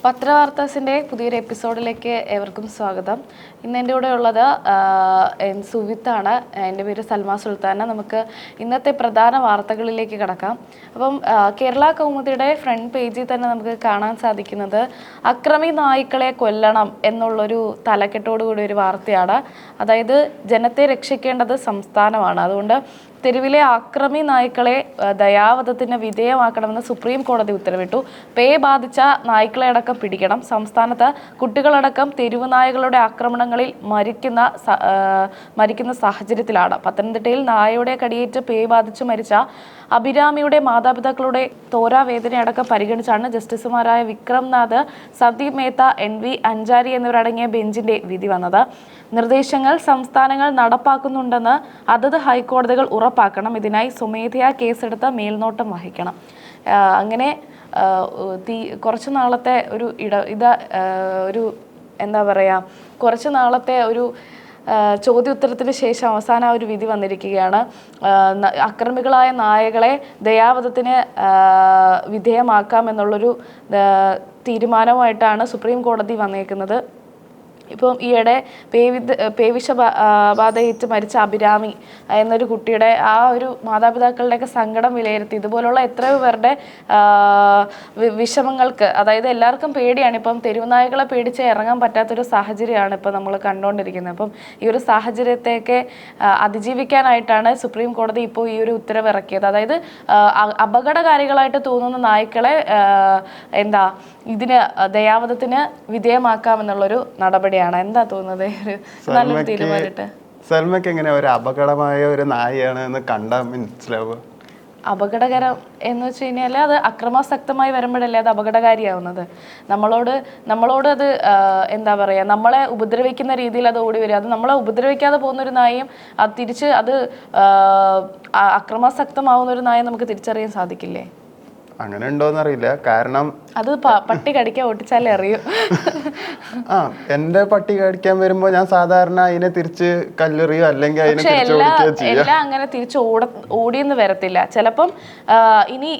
പത്രവാർത്താസിൻ്റെ പുതിയൊരു എപ്പിസോഡിലേക്ക് ഏവർക്കും സ്വാഗതം. ഇന്ന് എൻ്റെ കൂടെ ഉള്ളത് സുവിത്താണ്. എൻ്റെ പേര് സൽമാ സുൽത്താന. നമുക്ക് ഇന്നത്തെ പ്രധാന വാർത്തകളിലേക്ക് കടക്കാം. അപ്പം കേരള കൗമുദിയുടെ ഫ്രണ്ട് പേജിൽ തന്നെ നമുക്ക് കാണാൻ സാധിക്കുന്നത് അക്രമി നായ്ക്കളെ കൊല്ലണം എന്നുള്ളൊരു തലക്കെട്ടോടുകൂടി ഒരു വാർത്തയാണ്. അതായത് ജനത്തെ രക്ഷിക്കേണ്ടത് സംസ്ഥാനമാണ്. അതുകൊണ്ട് തെരുവിലെ അക്രമി നായ്ക്കളെ ദയാവധത്തിന് വിധേയമാക്കണമെന്ന് സുപ്രീം കോടതി ഉത്തരവിട്ടു. പേ ബാധിച്ച നായ്ക്കളെ അടക്കം പിടിക്കണം. സംസ്ഥാനത്ത് കുട്ടികളടക്കം തെരുവ് നായകളുടെ ആക്രമണങ്ങളിൽ മരിക്കുന്ന സാഹചര്യത്തിലാണ്. പത്തനംതിട്ടയിൽ നായയുടെ കടിയേറ്റ് പേ ബാധിച്ച് മരിച്ച അഭിരാമിയുടെ മാതാപിതാക്കളുടെ തോരാവേദനയടക്കം പരിഗണിച്ചാണ് ജസ്റ്റിസുമാരായ വിക്രംനാഥ്, സന്ദീപ് മേത്ത, NV അഞ്ചാരി എന്നിവരടങ്ങിയ ബെഞ്ചിന്റെ വിധി വന്നത്. നിർദ്ദേശങ്ങൾ സംസ്ഥാനങ്ങൾ നടപ്പാക്കുന്നുണ്ടെന്ന് അതത് ഹൈക്കോടതികൾ ഉറപ്പാക്കണം. ഇതിനായി സ്വമേധയാ കേസെടുത്ത് മേൽനോട്ടം വഹിക്കണം. അങ്ങനെ കുറച്ച് നാളത്തെ ഒരു എന്താ പറയുക, കുറച്ച് നാളത്തെ ഒരു ചോദ്യോത്തരത്തിന് ശേഷം അവസാന ഒരു വിധി വന്നിരിക്കുകയാണ്. അക്രമികളായ നായകളെ ദയാവധത്തിന് വിധേയമാക്കാമെന്നുള്ളൊരു തീരുമാനവുമായിട്ടാണ് സുപ്രീം കോടതി വന്നേക്കുന്നത്. ഇപ്പം ഈയിടെ പേവിഷബാധയേറ്റ് മരിച്ച അഭിരാമി എന്നൊരു കുട്ടിയുടെ ആ ഒരു മാതാപിതാക്കളുടെയൊക്കെ സങ്കടം വിലയിരുത്തി ഇതുപോലുള്ള എത്രയോ പേരുടെ വിഷമങ്ങൾക്ക്, അതായത് എല്ലാവർക്കും പേടിയാണ്. ഇപ്പം തെരുവുനായകളെ പേടിച്ച് ഇറങ്ങാൻ പറ്റാത്തൊരു സാഹചര്യമാണ് ഇപ്പം നമ്മൾ കണ്ടുകൊണ്ടിരിക്കുന്നത്. അപ്പം ഈ ഒരു സാഹചര്യത്തെയൊക്കെ അതിജീവിക്കാനായിട്ടാണ് സുപ്രീം കോടതി ഇപ്പോൾ ഈ ഒരു ഉത്തരവ് ഇറക്കിയത്. അതായത് അപകടകാരികളായിട്ട് തോന്നുന്ന നായ്ക്കളെ ഇതിന് ദയാവധത്തിന് വിധേയമാക്കാമെന്നുള്ളൊരു നടപടിയാണ്. എന്താ തോന്നുന്നത് നല്ലൊരു തീരുമാനമായിട്ട്? സൽമയ്ക്ക് എങ്ങനെ ഒരു അപകടമായ ഒരു നായയാണ് എന്ന് കണ്ടാൽ മനസ്സിലാവുക? അപകടകരം എന്ന് വെച്ച് കഴിഞ്ഞാൽ അത് അക്രമാസക്തമായി വരുമ്പോഴല്ലേ അത് അപകടകാരിയാവുന്നത്. നമ്മളോട് അത് എന്താ പറയുക, നമ്മളെ ഉപദ്രവിക്കുന്ന രീതിയിൽ അത് ഓടി വരിക. അത് നമ്മളെ ഉപദ്രവിക്കാതെ പോകുന്നൊരു നായയും അത് തിരിച്ച് അത് അക്രമാസക്തമാവുന്ന ഒരു നായ നമുക്ക് തിരിച്ചറിയാൻ സാധിക്കില്ലേ? അങ്ങനെ ഉണ്ടോന്നറിയില്ല. കാരണം അത് പട്ടി കടിക്കാൻ ഓട്ടിച്ചാലേ അറിയൂ. എന്റെ പട്ടി കടിക്കാൻ വരുമ്പോ ഞാൻ സാധാരണ അതിനെ തിരിച്ച് കല്ലെറിയോ അല്ലെങ്കിൽ അതിനെ എല്ലാം അങ്ങനെ തിരിച്ച് ഓടിയെന്ന് വരത്തില്ല. ചിലപ്പം ഇനി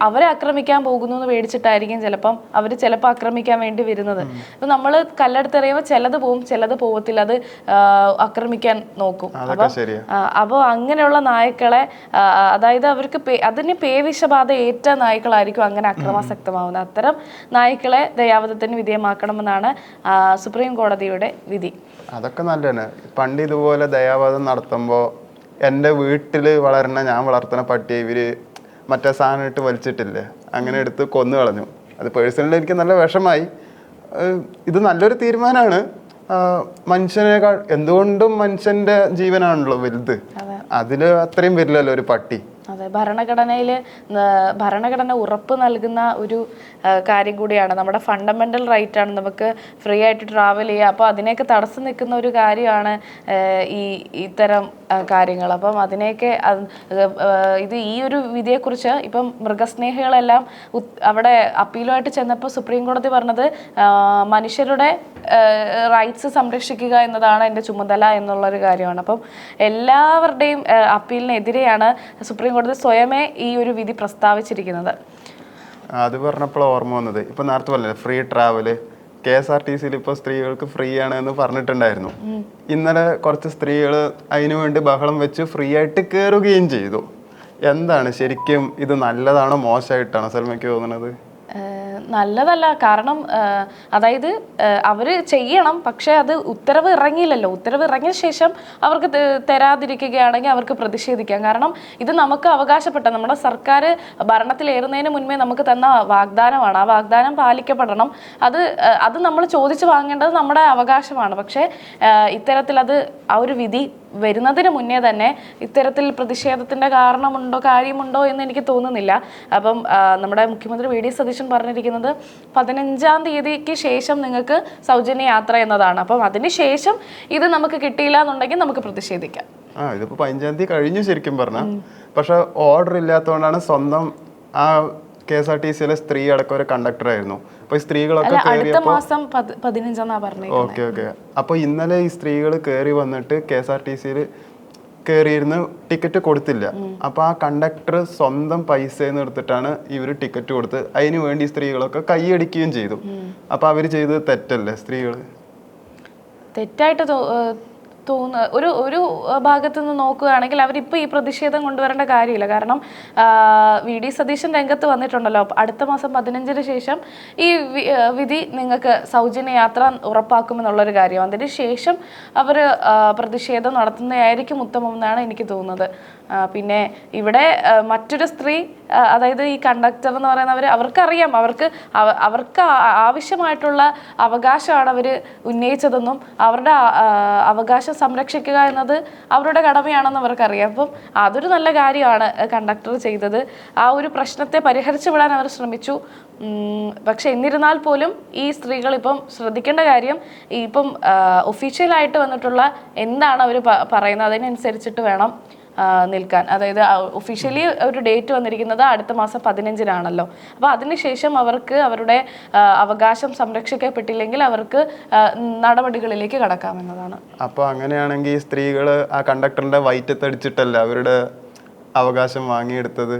അവരെ ആക്രമിക്കാൻ പോകുന്നു എന്ന് പേടിച്ചിട്ടായിരിക്കും ചിലപ്പോൾ ആക്രമിക്കാൻ വേണ്ടി വരുന്നത്. അപ്പൊ നമ്മള് കല്ലെടുത്തെറിയുമ്പോൾ ചിലത് പോവും, ചിലത് പോവത്തില്ല. അത് ആക്രമിക്കാൻ നോക്കും. അപ്പൊ അങ്ങനെയുള്ള നായ്ക്കളെ, അതായത് അവർക്ക് അതിന് പേവിഷബാധ ഏറ്റ നായ്ക്കളായിരിക്കും അങ്ങനെ അക്രമാസക്തമാവുന്നത്. അത്തരം നായ്ക്കളെ ദയാവധത്തിന് വിധേയമാക്കണമെന്നാണ് സുപ്രീം കോടതിയുടെ വിധി. അതൊക്കെ നല്ലതാണ്. പണ്ട് ഇതുപോലെ ദയാവധം നടത്തുമ്പോൾ എൻ്റെ വീട്ടിൽ ഞാൻ വളർത്തുന്ന പട്ടിയെ ഇവര് മറ്റേ സാധനം ഇട്ട് വലിച്ചിട്ടില്ലേ, അങ്ങനെ എടുത്ത് കൊന്നു കളഞ്ഞു. അത് പേഴ്സണലി എനിക്ക് നല്ല വിഷമായി. ഇത് നല്ലൊരു തീരുമാനമാണ്. മനുഷ്യനേക്കാൾ എന്തുകൊണ്ടും മനുഷ്യന്റെ ജീവനാണല്ലോ വലുത്. അതില് അത്രയും വരില്ലല്ലോ ഒരു പട്ടി. അതെ, ഭരണഘടന ഉറപ്പ് നൽകുന്ന ഒരു കാര്യം കൂടിയാണ്. നമ്മുടെ ഫണ്ടമെന്റൽ റൈറ്റ് ആണ് നമുക്ക് ഫ്രീ ആയിട്ട് ട്രാവൽ ചെയ്യുക. അപ്പോൾ അതിനെയൊക്കെ തടസ്സം നിൽക്കുന്ന ഒരു കാര്യമാണ് ഇത്തരം കാര്യങ്ങൾ. അപ്പം അതിനെയൊക്കെ ഈ ഒരു വിധിയെക്കുറിച്ച് ഇപ്പം മൃഗസ്നേഹികളെല്ലാം അവിടെ അപ്പീലുമായിട്ട് ചെന്നപ്പോൾ സുപ്രീം കോടതി പറഞ്ഞത് മനുഷ്യരുടെ റൈറ്റ്സ് സംരക്ഷിക്കുക എന്നതാണ് എൻ്റെ ചുമതല എന്നുള്ളൊരു കാര്യമാണ്. അപ്പം എല്ലാവരുടെയും അപ്പീലിനെതിരെയാണ് സുപ്രീം കോടതി സ്വയമേ ഈ ഒരു വിധി പ്രസ്താവിച്ചിരിക്കുന്നത്. അത് പറഞ്ഞപ്പോൾ ഓർമ്മ വന്നത്, ഇപ്പൊ നേരത്തെ പറഞ്ഞത് ഫ്രീ ട്രാവല് KSRTCയിൽ ഇപ്പോൾ സ്ത്രീകൾക്ക് ഫ്രീ ആണ് എന്ന് പറഞ്ഞിട്ടുണ്ടായിരുന്നു. ഇന്നലെ കുറച്ച് സ്ത്രീകൾ അതിനു വേണ്ടി ബഹളം വെച്ച് ഫ്രീ ആയിട്ട് കയറുകയും ചെയ്തു. എന്താണ് ശരിക്കും ഇത് നല്ലതാണോ മോശമായിട്ടാണോ സൽമയ്ക്ക് തോന്നുന്നത്? നല്ലതല്ല. കാരണം അതായത് അവർ ചെയ്യണം, പക്ഷെ അത് ഉത്തരവ് ഇറങ്ങിയില്ലല്ലോ. ഉത്തരവ് ഇറങ്ങിയ ശേഷം അവർക്ക് തരാതിരിക്കുകയാണെങ്കിൽ അവർക്ക് പ്രതിഷേധിക്കാം. കാരണം ഇത് നമുക്ക് അവകാശപ്പെട്ട, നമ്മുടെ സർക്കാർ ഭരണത്തിലേറുന്നതിന് മുൻപേ നമുക്ക് തന്ന വാഗ്ദാനമാണ്. ആ വാഗ്ദാനം പാലിക്കപ്പെടണം. അത് നമ്മൾ ചോദിച്ചു വാങ്ങേണ്ടത് നമ്മുടെ അവകാശമാണ്. പക്ഷേ ഇത്തരത്തിൽ ആ ഒരു വിധി വരുന്നതിന് മുന്നേ തന്നെ ഇത്തരത്തിൽ പ്രതിഷേധത്തിന്റെ കാര്യമുണ്ടോ എന്ന് എനിക്ക് തോന്നുന്നില്ല. അപ്പം നമ്മുടെ മുഖ്യമന്ത്രി VD സതീശൻ പറഞ്ഞിരിക്കുന്നത് 15-ാം തീയതിക്ക് ശേഷം നിങ്ങൾക്ക് സൗജന്യ യാത്ര എന്നതാണ്. അപ്പം അതിനുശേഷം ഇത് നമുക്ക് കിട്ടിയില്ല എന്നുണ്ടെങ്കിൽ നമുക്ക് പ്രതിഷേധിക്കാം. ഇതിപ്പോ 15-ാം തീയതി കഴിഞ്ഞു ശരിക്കും പറഞ്ഞാൽ. പക്ഷെ ഓർഡർ ഇല്ലാത്തതുകൊണ്ടാണ് സ്വന്തം KSRTCയിലെ സ്ത്രീ അടക്കം ഒരു കണ്ടക്ടർ ആയിരുന്നു. അപ്പൊ ഈ സ്ത്രീകളൊക്കെ ഓക്കെ. അപ്പൊ ഇന്നലെ ഈ സ്ത്രീകൾ കയറി വന്നിട്ട് KSRTCയിൽ കയറിയിരുന്ന് ടിക്കറ്റ് കൊടുത്തില്ല. അപ്പൊ ആ കണ്ടക്ടർ സ്വന്തം പൈസന്ന് എടുത്തിട്ടാണ് ഇവർ ടിക്കറ്റ് കൊടുത്ത് അതിനു വേണ്ടി സ്ത്രീകളൊക്കെ കൈയടിക്കുകയും ചെയ്തു. അപ്പൊ അവര് ചെയ്തത് തെറ്റല്ലേ? സ്ത്രീകൾ തെറ്റായിട്ട് തോന്നുന്ന ഒരു ഭാഗത്തു നിന്ന് നോക്കുകയാണെങ്കിൽ അവരിപ്പോൾ ഈ പ്രതിഷേധം കൊണ്ടുവരേണ്ട കാര്യമില്ല. കാരണം VD സതീശൻ രംഗത്ത് വന്നിട്ടുണ്ടല്ലോ. അടുത്ത മാസം 15-ന് ശേഷം ഈ വിധി നിങ്ങൾക്ക് സൗജന്യ യാത്ര ഉറപ്പാക്കുമെന്നുള്ളൊരു കാര്യം. അതിന് ശേഷം അവർ പ്രതിഷേധം നടത്തുന്നതായിരിക്കും ഉത്തമമെന്നാണ് എനിക്ക് തോന്നുന്നത്. പിന്നെ ഇവിടെ മറ്റൊരു സ്ത്രീ, അതായത് ഈ കണ്ടക്ടർ എന്ന് പറയുന്നവർ, അവർക്കറിയാം അവർക്ക് ആവശ്യമായിട്ടുള്ള അവകാശമാണ് അവർ ഉന്നയിച്ചതെന്നും അവരുടെ അവകാശം സംരക്ഷിക്കുക എന്നത് അവരുടെ കടമയാണെന്ന് അവർക്കറിയാം. അപ്പം അതൊരു നല്ല കാര്യമാണ് കണ്ടക്ടർ ചെയ്തത്. ആ ഒരു പ്രശ്നത്തെ പരിഹരിച്ചു വിടാൻ അവർ ശ്രമിച്ചു. പക്ഷെ എന്നിരുന്നാൽ പോലും ഈ സ്ത്രീകൾ ഇപ്പം ശ്രദ്ധിക്കേണ്ട കാര്യം, ഇപ്പം ഒഫീഷ്യലായിട്ട് വന്നിട്ടുള്ള എന്താണ് അവർ പറയുന്നത് അതിനനുസരിച്ചിട്ട് വേണം നിൽക്കാൻ. അതായത് ഒഫീഷ്യലി ഒരു ഡേറ്റ് വന്നിരിക്കുന്നത് അടുത്ത മാസം 15-നാണല്ലോ. അപ്പോൾ അതിനുശേഷം അവർക്ക് അവരുടെ അവകാശം സംരക്ഷിക്കപ്പെട്ടില്ലെങ്കിൽ അവർക്ക് നടപടികളിലേക്ക് കടക്കാമെന്നതാണ്. അപ്പോൾ അങ്ങനെയാണെങ്കിൽ സ്ത്രീകൾ ആ കണ്ടക്ടറിന്റെ വയറ്റത്തടിച്ചിട്ടല്ല അവരുടെ അവകാശം വാങ്ങിയെടുത്തത്.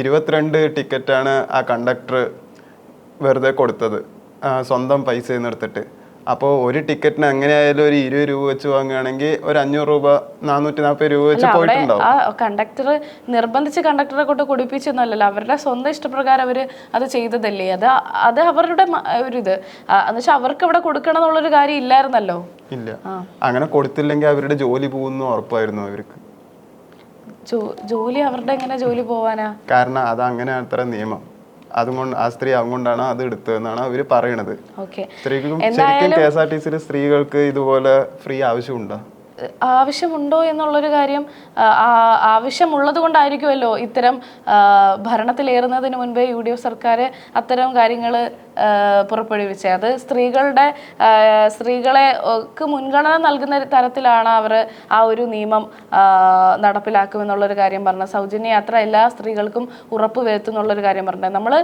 22 ടിക്കറ്റാണ് ആ കണ്ടക്ടർ വെറുതെ കൊടുത്തത് സ്വന്തം പൈസയിൽ നിന്ന് എടുത്തിട്ട്. അപ്പോൾ ഒരു ടിക്കറ്റിന് എങ്ങനെയായാലും ഒരു 20 രൂപ വെച്ച് വാങ്ങുകയാണെങ്കിൽ ഒരു 500 രൂപ 440 രൂപ വെച്ച് പോയിട്ടുണ്ടാവും. ആ കണ്ടക്ടർ നിർബന്ധിച്ച് കണ്ടക്ടറെ കൊണ്ട് കുടിപ്പിച്ചൊന്നുമല്ലല്ലോ, അവരുടെ സ്വന്തം ഇഷ്ടപ്രകാരം അവർ അത് ചെയ്തതല്ലേ. അത് അവരുടെ ഒരു ഇത് എന്നുവെച്ചാൽ അവർക്ക് ഇവിടെ കൊടുക്കണം എന്നുള്ളൊരു കാര്യം ഇല്ലായിരുന്നല്ലോ. ഇല്ല, അങ്ങനെ കൊടുത്തില്ലെങ്കിൽ അവരുടെ ജോലി പോകുന്നു ഉറപ്പായിരുന്നു അവർക്ക്. ജോലി അവരുടെ എങ്ങനെ ജോലി പോവാനാ? കാരണം അത് അങ്ങനെ അത്ര നിയമം. അതുകൊണ്ട് ആ സ്ത്രീ അതുകൊണ്ടാണ് അത് എടുത്തതെന്നാണ് അവര് പറയണത്. സ്ത്രീകൾക്കും ശരിക്കും KSRTC സ്ത്രീകൾക്ക് ഇതുപോലെ ഫ്രീ ആവശ്യമുണ്ടോ എന്നുള്ളൊരു കാര്യം ആവശ്യമുള്ളത് കൊണ്ടായിരിക്കുമല്ലോ ഇത്തരം ഭരണത്തിലേറുന്നതിന് മുൻപേ UDF സർക്കാർ അത്തരം കാര്യങ്ങൾ പുറപ്പെടുവിച്ചത്. അത് സ്ത്രീകളെ മുൻഗണന നൽകുന്ന തരത്തിലാണ് അവർ ആ ഒരു നിയമം നടപ്പിലാക്കുമെന്നുള്ളൊരു കാര്യം പറഞ്ഞത്. സൗജന്യ യാത്ര എല്ലാ സ്ത്രീകൾക്കും ഉറപ്പ് വരുത്തുന്നുള്ളൊരു കാര്യം പറഞ്ഞത്. നമ്മൾ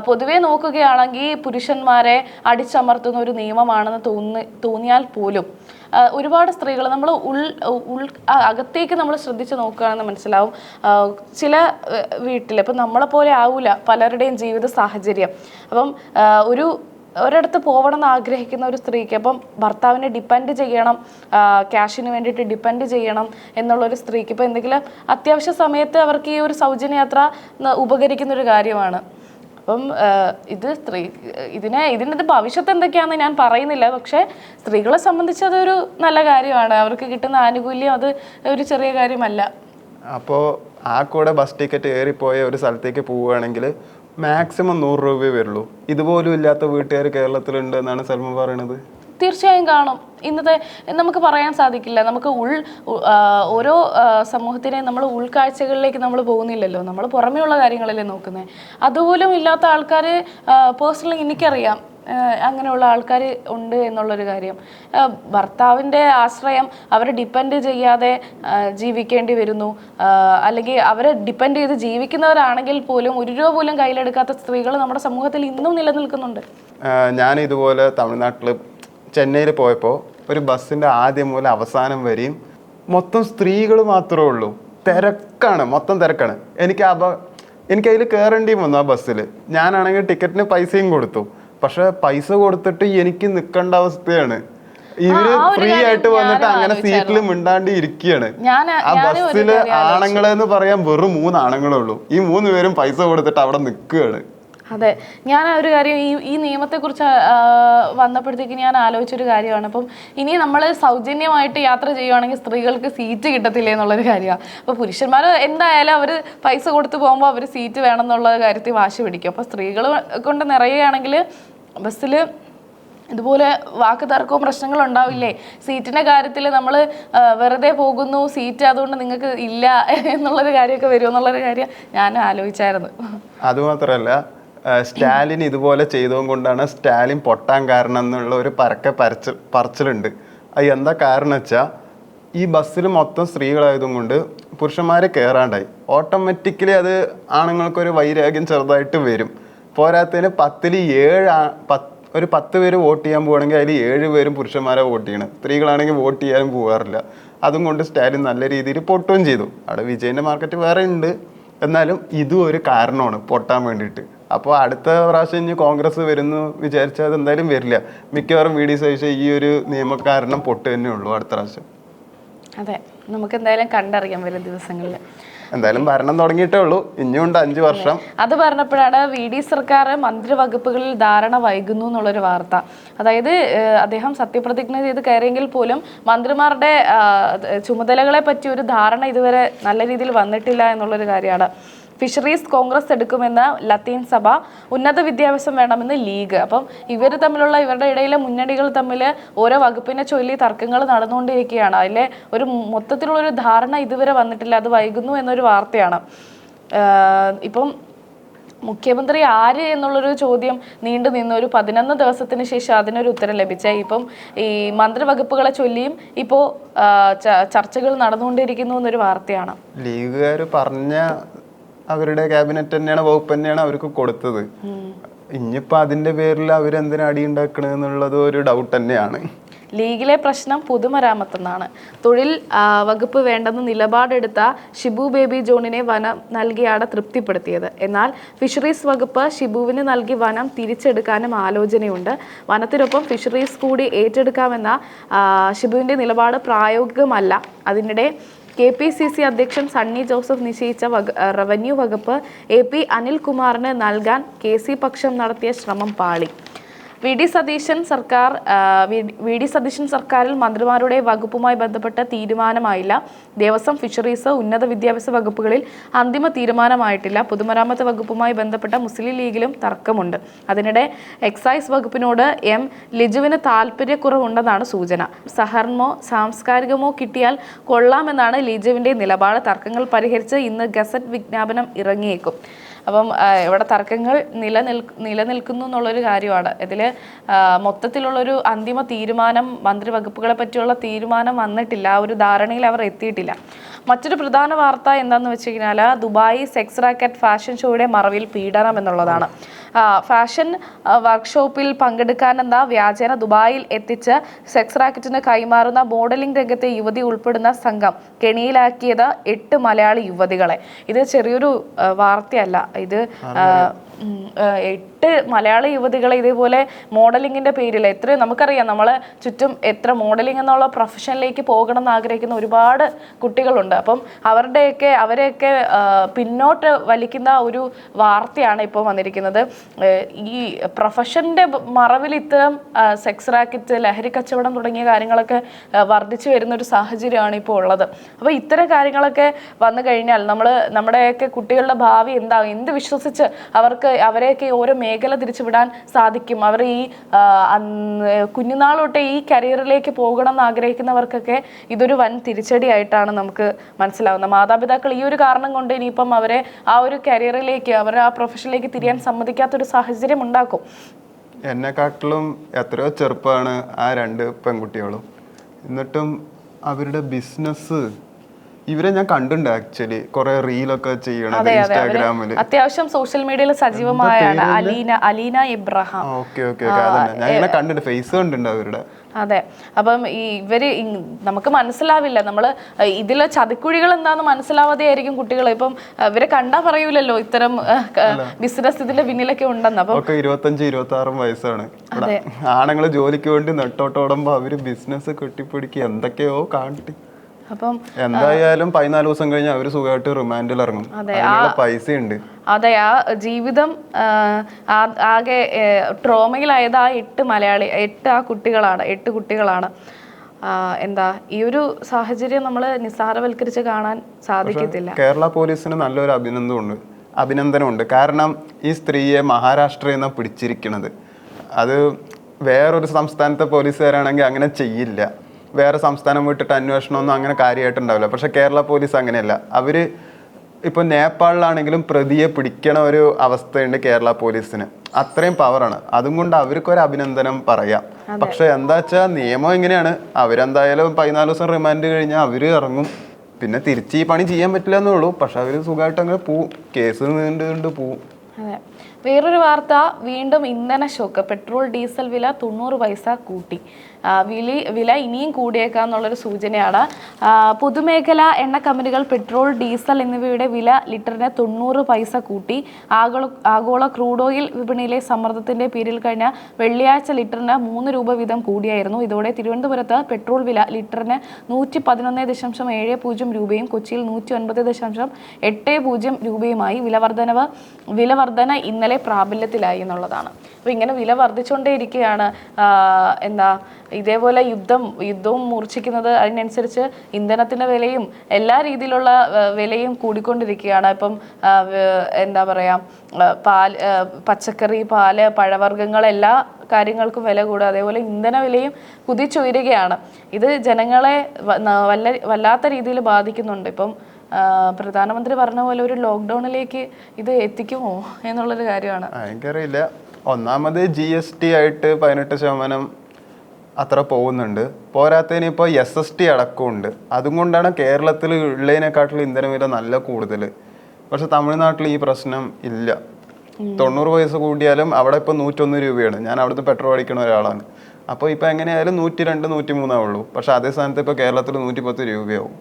പൊതുവെ നോക്കുകയാണെങ്കിൽ പുരുഷന്മാരെ അടിച്ചമർത്തുന്ന ഒരു നിയമമാണെന്ന് തോന്നിയാൽ പോലും ഒരുപാട് സ്ത്രീകൾ നമ്മൾ അകത്തേക്ക് നമ്മൾ ശ്രദ്ധിച്ച് നോക്കുകയാണെന്ന് മനസ്സിലാവും. ചില വീട്ടിൽ ഇപ്പം നമ്മളെപ്പോലെ ആവില്ല പലരുടെയും ജീവിത സാഹചര്യം. അപ്പം ഒരിടത്ത് പോകണം എന്ന് ആഗ്രഹിക്കുന്ന ഒരു സ്ത്രീക്ക് അപ്പം ഭർത്താവിനെ ഡിപ്പെൻഡ് ചെയ്യണം, ക്യാഷിന് വേണ്ടിയിട്ട് ഡിപ്പെൻഡ് ചെയ്യണം എന്നുള്ളൊരു സ്ത്രീക്ക് ഇപ്പം എന്തെങ്കിലും അത്യാവശ്യ സമയത്ത് അവർക്ക് ഈ ഒരു സൗജന്യ യാത്ര ഉപകരിക്കുന്നൊരു കാര്യമാണ്. അപ്പം ഇതിൻ്റെ ഭവിഷ്യത്ത് എന്തൊക്കെയാണെന്ന് ഞാൻ പറയുന്നില്ല. പക്ഷേ സ്ത്രീകളെ സംബന്ധിച്ച് അതൊരു നല്ല കാര്യമാണ്. അവർക്ക് കിട്ടുന്ന ആനുകൂല്യം അത് ഒരു ചെറിയ കാര്യമല്ല. അപ്പോൾ ആ കൂടെ ബസ് ടിക്കറ്റ് ഏറിപ്പോയ ഒരു സ്ഥലത്തേക്ക് പോവുകയാണെങ്കിൽ മാക്സിമം 100 രൂപയേ വരുള്ളൂ. ഇതുപോലും ഇല്ലാത്ത വീട്ടുകാർ കേരളത്തിലുണ്ട് എന്നാണ് സൽമ പറയണത്. തീർച്ചയായും കാണും. ഇന്നത്തെ നമുക്ക് പറയാൻ സാധിക്കില്ല. നമുക്ക് ഓരോ സമൂഹത്തിനെ നമ്മൾ ഉൾക്കാഴ്ചകളിലേക്ക് നമ്മൾ പോകുന്നില്ലല്ലോ. നമ്മൾ പുറമേയുള്ള കാര്യങ്ങളല്ലേ നോക്കുന്നത്. അതുപോലും ഇല്ലാത്ത ആൾക്കാർ പേഴ്സണലി എനിക്കറിയാം അങ്ങനെയുള്ള ആൾക്കാർ ഉണ്ട് എന്നുള്ളൊരു കാര്യം. ഭർത്താവിൻ്റെ ആശ്രയം അവരെ ഡിപ്പെൻഡ് ചെയ്യാതെ ജീവിക്കേണ്ടി വരുന്നു. അല്ലെങ്കിൽ അവരെ ഡിപ്പെൻഡ് ചെയ്ത് ജീവിക്കുന്നവരാണെങ്കിൽ പോലും 1 രൂപ പോലും കയ്യിലെടുക്കാത്ത സ്ത്രീകൾ നമ്മുടെ സമൂഹത്തിൽ ഇന്നും നിലനിൽക്കുന്നുണ്ട്. ഞാൻ ഇതുപോലെ തമിഴ്നാട്ടിൽ ചെന്നൈയിൽ പോയപ്പോൾ ഒരു ബസ്സിൻ്റെ ആദ്യം മുതൽ അവസാനം വരെയും മൊത്തം സ്ത്രീകൾ മാത്രമേ ഉള്ളൂ. തിരക്കാണ്, മൊത്തം തിരക്കാണ്. എനിക്കതിൽ കയറേണ്ടി വന്നു ആ ബസ്സിൽ. ഞാനാണെങ്കിൽ ടിക്കറ്റിന് പൈസയും കൊടുത്തു. പക്ഷെ പൈസ കൊടുത്തിട്ട് എനിക്ക് നിൽക്കേണ്ട അവസ്ഥയാണ്. ഇവര് ഫ്രീ ആയിട്ട് വന്നിട്ട് അങ്ങനെ സീറ്റിൽ മിണ്ടാണ്ടി ഇരിക്കുകയാണ്. ആ ബസ്സില് ആണുങ്ങളെന്ന് പറയാൻ വെറും 3 ആണുങ്ങളേ ഉള്ളൂ. ഈ 3 പേരും പൈസ കൊടുത്തിട്ട് അവിടെ നിൽക്കുകയാണ്. അതെ, ഞാൻ ഒരു കാര്യം ഈ നിയമത്തെക്കുറിച്ച് വന്നപ്പോഴത്തേക്ക് ഞാൻ ആലോചിച്ചൊരു കാര്യമാണ്. അപ്പം ഇനി നമ്മൾ സൗജന്യമായിട്ട് യാത്ര ചെയ്യുവാണെങ്കിൽ സ്ത്രീകൾക്ക് സീറ്റ് കിട്ടത്തില്ലേ എന്നുള്ളൊരു കാര്യമാണ്. അപ്പോൾ പുരുഷന്മാർ എന്തായാലും അവർ പൈസ കൊടുത്ത് പോകുമ്പോൾ അവർ സീറ്റ് വേണം എന്നുള്ള കാര്യത്തിൽ വാശി പിടിക്കും. അപ്പോൾ സ്ത്രീകൾ കൊണ്ട് നിറയുകയാണെങ്കിൽ ബസ്സിൽ ഇതുപോലെ വാക്ക് തർക്കവും പ്രശ്നങ്ങളും ഉണ്ടാവില്ലേ? സീറ്റിൻ്റെ കാര്യത്തിൽ നമ്മൾ വെറുതെ പോകുന്നു, സീറ്റ് അതുകൊണ്ട് നിങ്ങൾക്ക് ഇല്ല എന്നുള്ളൊരു കാര്യമൊക്കെ വരുമെന്നുള്ളൊരു കാര്യം ഞാൻ ആലോചിച്ചായിരുന്നു. അതുമാത്രമല്ല, സ്റ്റാലിൻ ഇതുപോലെ ചെയ്തുകൊണ്ടാണ് സ്റ്റാലിൻ പൊട്ടാൻ കാരണം എന്നുള്ള ഒരു പറച്ചിലുണ്ട്. അത് എന്താ കാരണം വെച്ചാൽ ഈ ബസ്സിൽ മൊത്തം സ്ത്രീകളായതും കൊണ്ട് പുരുഷന്മാരെ കയറാണ്ടായി. ഓട്ടോമാറ്റിക്കലി അത് ആണുങ്ങൾക്കൊരു വൈരാഗ്യം ചെറുതായിട്ട് വരും. പോരാത്തതിന് 10ൽ ഒരു 10 പേര് വോട്ട് ചെയ്യാൻ പോവുകയാണെങ്കിൽ അതിൽ 7 പേരും പുരുഷന്മാരെ വോട്ട് ചെയ്യണം. സ്ത്രീകളാണെങ്കിൽ വോട്ട് ചെയ്യാനും പോകാറില്ല. അതും കൊണ്ട് സ്റ്റാലിൻ നല്ല രീതിയിൽ പൊട്ടുകയും ചെയ്തു. അവിടെ വിജയൻ്റെ മാർക്കറ്റ് വേറെ ഉണ്ട്, എന്നാലും ഇതും ഒരു കാരണമാണ് പൊട്ടാൻ വേണ്ടിയിട്ട്. അപ്പോൾ അടുത്ത പ്രാവശ്യം ഇനി കോൺഗ്രസ് വരുന്നു വിചാരിച്ചാൽ അത് എന്തായാലും വരില്ല. മിക്കവാറും വി ഡി സതീശൻ ഈ ഒരു നിയമകാരണം പൊട്ട് തന്നെ ഉള്ളൂ അടുത്ത പ്രാവശ്യം. അതെ, നമുക്ക് എന്തായാലും കണ്ടറിയാം വരും ദിവസങ്ങളിൽ. എന്തായാലും ഭരണം തുടങ്ങിയിട്ടേ ഉള്ളൂ, ഇനിയുണ്ട് 5 വർഷം. അത് പറഞ്ഞപ്പോഴാണ് വി ഡി സർക്കാർ മന്ത്രിവകുപ്പുകളിൽ ധാരണ വൈകുന്നു എന്നുള്ളൊരു വാർത്ത. അതായത് അദ്ദേഹം സത്യപ്രതിജ്ഞ ചെയ്ത് കയറിയെങ്കിൽ പോലും മന്ത്രിമാരുടെ ചുമതലകളെ പറ്റി ഒരു ധാരണ ഇതുവരെ നല്ല രീതിയിൽ വന്നിട്ടില്ല എന്നുള്ളൊരു കാര്യമാണ്. ഫിഷറീസ് കോൺഗ്രസ് എടുക്കുമെന്ന് ലത്തീൻ സഭ, ഉന്നത വിദ്യാഭ്യാസം വേണമെന്ന് ലീഗ്. അപ്പം ഇവർ തമ്മിലുള്ള ഇവരുടെ ഇടയിലെ മുന്നണികൾ തമ്മിൽ ഓരോ വകുപ്പിനെ ചൊല്ലി തർക്കങ്ങൾ നടന്നുകൊണ്ടിരിക്കുകയാണ്. അതിലെ ഒരു മൊത്തത്തിലുള്ളൊരു ധാരണ ഇതുവരെ വന്നിട്ടില്ല, അത് വൈകുന്നു എന്നൊരു വാർത്തയാണ്. ഇപ്പം മുഖ്യമന്ത്രി ആര് എന്നുള്ളൊരു ചോദ്യം നീണ്ടു നിന്ന് ഒരു 11 ദിവസത്തിന് ശേഷം അതിനൊരു ഉത്തരം ലഭിച്ച ഇപ്പം ഈ മന്ത്രിവകുപ്പുകളെ ചൊല്ലിയും ഇപ്പോൾ ചർച്ചകൾ നടന്നുകൊണ്ടിരിക്കുന്നു എന്നൊരു വാർത്തയാണ്. ലീഗുകാർ പറഞ്ഞ അവരുടെ ക്യാബിനറ്റ് തന്നെയാണ്, വകുപ്പ് തന്നെയാണ് അവർക്ക് കൊടുത്തത്. ഇനിയിപ്പോൾ അതിൻ്റെ പേരിൽ അവരെന്തിനാ അടി ഉണ്ടാക്കണമെന്നുള്ളത് ഒരു ഡൗട്ട് തന്നെയാണ്. ലീഗിലെ പ്രശ്നം പൊതുമരാമത്തെന്നാണ്. തൊഴിൽ വകുപ്പ് വേണ്ടെന്ന് നിലപാടെടുത്ത ഷിബു ബേബി ജോണിനെ വനം നൽകിയാണ് തൃപ്തിപ്പെടുത്തിയത്. എന്നാൽ ഫിഷറീസ് വകുപ്പ് ഷിബുവിന് നൽകി വനം തിരിച്ചെടുക്കാനും ആലോചനയുണ്ട്. വനത്തിനൊപ്പം ഫിഷറീസ് കൂടി ഏറ്റെടുക്കാമെന്ന ഷിബുവിൻ്റെ നിലപാട് പ്രായോഗികമല്ല. അതിനിടെ KPCC അധ്യക്ഷൻ സണ്ണി ജോസഫ് നിശ്ചയിച്ച റവന്യൂ വകുപ്പ് AP അനിൽകുമാറിന് നൽകാൻ KC പക്ഷം നടത്തിയ ശ്രമം പാളി. വി ഡി സതീശൻ സർക്കാരിൽ മന്ത്രിമാരുടെ വകുപ്പുമായി ബന്ധപ്പെട്ട തീരുമാനമായില്ല. ദേവസ്വം, ഫിഷറീസ്, ഉന്നത വിദ്യാഭ്യാസ വകുപ്പുകളിൽ അന്തിമ തീരുമാനമായിട്ടില്ല. പൊതുമരാമത്ത് വകുപ്പുമായി ബന്ധപ്പെട്ട മുസ്ലിം ലീഗിലും തർക്കമുണ്ട്. അതിനിടെ എക്സൈസ് വകുപ്പിനോട് ലിജുവിന് താല്പര്യക്കുറവുണ്ടെന്നാണ് സൂചന. സഹകരണമോ സാംസ്കാരികമോ കിട്ടിയാൽ കൊള്ളാമെന്നാണ് ലിജുവിൻ്റെ നിലപാട്. തർക്കങ്ങൾ പരിഹരിച്ച് ഇന്ന് ഗസറ്റ് വിജ്ഞാപനം ഇറങ്ങിയേക്കും. അപ്പം ഇവിടെ തർക്കങ്ങൾ നിലനിൽക്കുന്നു എന്നുള്ളൊരു കാര്യമാണ്. ഇതിൽ മൊത്തത്തിലുള്ളൊരു അന്തിമ തീരുമാനം, മന്ത്രിവകുപ്പുകളെ പറ്റിയുള്ള തീരുമാനം വന്നിട്ടില്ല. ആ ഒരു ധാരണയിൽ അവർ എത്തിയിട്ടില്ല. മറ്റൊരു പ്രധാന വാർത്ത എന്താണെന്ന് വെച്ച് കഴിഞ്ഞാൽ ദുബായ് സെക്സ് റാക്കറ്റ് ഫാഷൻ ഷോയുടെ മറവിൽ പീഡനം എന്നുള്ളതാണ്. ഫാഷൻ വർക്ക്ഷോപ്പിൽ പങ്കെടുക്കാനെന്ന വ്യാജേന ദുബായിൽ എത്തിച്ച് സെക്സ് റാക്കറ്റിന് കൈമാറുന്ന മോഡലിംഗ് രംഗത്തെ യുവതി ഉൾപ്പെടുന്ന സംഘം കെണിയിലാക്കിയത് 8 മലയാളി യുവതികളെ. ഇത് ചെറിയൊരു വാർത്തയല്ല. ഇത് 8 മലയാളി യുവതികളെ ഇതേപോലെ മോഡലിങ്ങിൻ്റെ പേരിൽ നമുക്കറിയാം, നമ്മളെ ചുറ്റും എത്ര മോഡലിംഗ് എന്നുള്ള പ്രൊഫഷനിലേക്ക് പോകണം എന്ന് ആഗ്രഹിക്കുന്ന ഒരുപാട് കുട്ടികളുണ്ട്. അപ്പം അവരെയൊക്കെ പിന്നോട്ട് വലിക്കുന്ന ഒരു വാർത്തയാണ് ഇപ്പോൾ വന്നിരിക്കുന്നത്. ഈ പ്രൊഫഷൻ്റെ മറവിൽ ഇത്തരം സെക്സ് റാക്കറ്റ്, ലഹരി കച്ചവടം തുടങ്ങിയ കാര്യങ്ങളൊക്കെ വർദ്ധിച്ചു വരുന്നൊരു സാഹചര്യമാണ് ഇപ്പോൾ ഉള്ളത്. അപ്പോൾ ഇത്തരം കാര്യങ്ങളൊക്കെ വന്നു കഴിഞ്ഞാൽ നമ്മുടെയൊക്കെ കുട്ടികളുടെ ഭാവി എന്താകും? എന്ത് വിശ്വസിച്ച് അവരെയൊക്കെ ഓരോ മേഖല തിരിച്ചുവിടാൻ സാധിക്കും? അവർ ഈ കുഞ്ഞുനാൾ തൊട്ടേ ഈ കരിയറിലേക്ക് പോകണം എന്ന് ആഗ്രഹിക്കുന്നവർക്കൊക്കെ ഇതൊരു വൻ തിരിച്ചടിയായിട്ടാണ് നമുക്ക് മനസ്സിലാവുന്നത്. മാതാപിതാക്കൾ ഈ ഒരു കാരണം കൊണ്ട് ഇനിയിപ്പം അവരെ ആ ഒരു കരിയറിലേക്ക്, അവരെ ആ പ്രൊഫഷനിലേക്ക് തിരിയാൻ സമ്മതിക്കാത്തൊരു സാഹചര്യം ഉണ്ടാക്കും. എന്നെക്കാട്ടിലും എത്രയോ ചെറുപ്പമാണ് ആ 2 പെൺകുട്ടികളും. എന്നിട്ടും അവരുടെ ബിസിനസ് ഇവരെ ഞാൻ കണ്ടിട്ടുണ്ട്. ആക്ച്വലി കുറെ റീലൊക്കെ ചെയ്യണം ഇൻസ്റ്റാഗ്രാമിൽ. അത്യാവശ്യം സോഷ്യൽ മീഡിയയിൽ സജീവമായാണ് അലീന ഇബ്രാഹിം. ഞാൻ ഇങ്ങനെ കണ്ടിട്ടുണ്ട്, ഫേസ് കണ്ടിട്ടുണ്ട് അവരുടെ. അതെ, അപ്പം നമുക്ക് മനസ്സിലാവില്ല. നമ്മൾ ഇതിലെ ചതിക്കുഴികൾ എന്താണെന്ന് മനസ്സിലാവാതെ ആയിരിക്കും കുട്ടികൾ. ഇപ്പം ഇവരെ കണ്ടാ പറയൂലല്ലോ ഇത്തരം ബിസിനസ് ഇതിന്റെ പിന്നിലൊക്കെ ഉണ്ടെന്ന്. അപ്പം 25-26 വയസ്സാണ്. ആണുങ്ങൾ ജോലിക്ക് വേണ്ടി നെട്ടോട്ടോടുമ്പോ അവര് ബിസിനസ് കെട്ടിപ്പിടിക്കുക എന്തൊക്കെയോ കാട്ടി. അപ്പം എന്തായാലും 14 ദിവസം കഴിഞ്ഞ് അവര് സുഖമായിട്ട് റിമാൻഡിൽ ഇറങ്ങും. പൈസ ഉണ്ട്. അതെ, ആ ജീവിതം ആകെ ട്രോമയിലായത് ആ 8 കുട്ടികളാണ്. ഈ ഒരു സാഹചര്യം നമ്മൾ നിസ്സാരവൽക്കരിച്ച് കാണാൻ സാധിക്കത്തില്ല. കേരള പോലീസിന് നല്ലൊരു അഭിനന്ദനമുണ്ട്. കാരണം ഈ സ്ത്രീയെ മഹാരാഷ്ട്രയിൽ നിന്നാണ് പിടിച്ചിരിക്കുന്നത്. അത് വേറൊരു സംസ്ഥാനത്തെ പോലീസുകാരാണെങ്കിൽ അങ്ങനെ ചെയ്യില്ല. വേറെ സംസ്ഥാനം വിട്ടിട്ട് അന്വേഷണമൊന്നും അങ്ങനെ കാര്യമായിട്ടുണ്ടാവില്ല. പക്ഷെ കേരള പോലീസ് അങ്ങനെയല്ല. അവര് ഇപ്പോൾ നേപ്പാളിലാണെങ്കിലും പ്രതിയെ പിടിക്കണ ഒരു അവസ്ഥയുണ്ട് കേരള പോലീസിന്. അത്രയും പവറാണ്. അതും കൊണ്ട് അവർക്കൊരു അഭിനന്ദനം പറയാം. പക്ഷെ എന്താ വെച്ചാൽ നിയമം എങ്ങനെയാണ്, അവരെന്തായാലും 14 ദിവസം റിമാൻഡ് കഴിഞ്ഞാൽ അവര് ഇറങ്ങും. പിന്നെ തിരിച്ച് ഈ പണി ചെയ്യാൻ പറ്റില്ല എന്നേ ഉള്ളൂ. പക്ഷെ അവര് സുഖമായിട്ട് അങ്ങനെ പോവും. കേസ് നീണ്ടുകൊണ്ട് പോവും. വേറൊരു വാർത്ത, വീണ്ടും ഇന്ധന ഷോക്ക്. പെട്രോൾ ഡീസൽ വില 90 പൈസ കൂട്ടി. വില ഇനിയും കൂടിയേക്കാം എന്നുള്ളൊരു സൂചനയാണ്. പൊതുമേഖലാ എണ്ണ കമ്പനികൾ പെട്രോൾ, ഡീസൽ എന്നിവയുടെ വില ലിറ്ററിന് 90 പൈസ കൂട്ടി. ആഗോള ക്രൂഡ് ഓയിൽ വിപണിയിലെ സമ്മർദ്ദത്തിന്റെ പേരിൽ കഴിഞ്ഞ വെള്ളിയാഴ്ച ലിറ്ററിന് 3 രൂപ വീതം കൂടിയായിരുന്നു. ഇതോടെ തിരുവനന്തപുരത്ത് പെട്രോൾ വില ലിറ്ററിന് 111.70 രൂപയും കൊച്ചിയിൽ 109.80 രൂപയുമായി. വിലവർധന ഇന്നലെ പ്രാബല്യത്തിലായി എന്നുള്ളതാണ്. അപ്പോൾ ഇങ്ങനെ വില വർദ്ധിച്ചുകൊണ്ടേയിരിക്കുകയാണ്. ഇതേപോലെ യുദ്ധവും മൂർച്ഛിക്കുന്നത്, അതിനനുസരിച്ച് ഇന്ധനത്തിൻ്റെ വിലയും എല്ലാ രീതിയിലുള്ള വിലയും കൂടിക്കൊണ്ടിരിക്കുകയാണ്. ഇപ്പം എന്താ പറയുക, പച്ചക്കറി, പാല്, പഴവർഗ്ഗങ്ങൾ, എല്ലാ കാര്യങ്ങൾക്കും വില കൂടുക. അതേപോലെ ഇന്ധന വിലയും കുതിച്ചുയരുകയാണ്. ഇത് ജനങ്ങളെ വല്ലാത്ത രീതിയിൽ ബാധിക്കുന്നുണ്ട്. ഇപ്പം പ്രധാനമന്ത്രി പറഞ്ഞ പോലെ ഒരു ലോക്ക്ഡൗണിലേക്ക് ഇത് എത്തിക്കുമോ എന്നുള്ളൊരു കാര്യമാണ്. എനിക്കറിയില്ല. ഒന്നാമത് GST ആയിട്ട് 18% അത്ര പോകുന്നുണ്ട്. പോരാത്തതിന് ഇപ്പോൾ SST അടക്കമുണ്ട്. അതുകൊണ്ടാണ് കേരളത്തിൽ ഉള്ളതിനെക്കാട്ടിലും ഇന്ധനവില നല്ല കൂടുതൽ. പക്ഷെ തമിഴ്നാട്ടിൽ ഈ പ്രശ്നം ഇല്ല. 90 പൈസ കൂടിയാലും അവിടെ ഇപ്പോൾ 101 രൂപയാണ്. ഞാൻ അവിടുത്തെ പെട്രോൾ അടിക്കുന്ന ഒരാളാണ്. അപ്പോൾ ഇപ്പോൾ എങ്ങനെയായാലും 102, 103 ഉള്ളൂ. പക്ഷെ അതേ സ്ഥാനത്ത് ഇപ്പോൾ കേരളത്തിൽ 110 രൂപയാവും.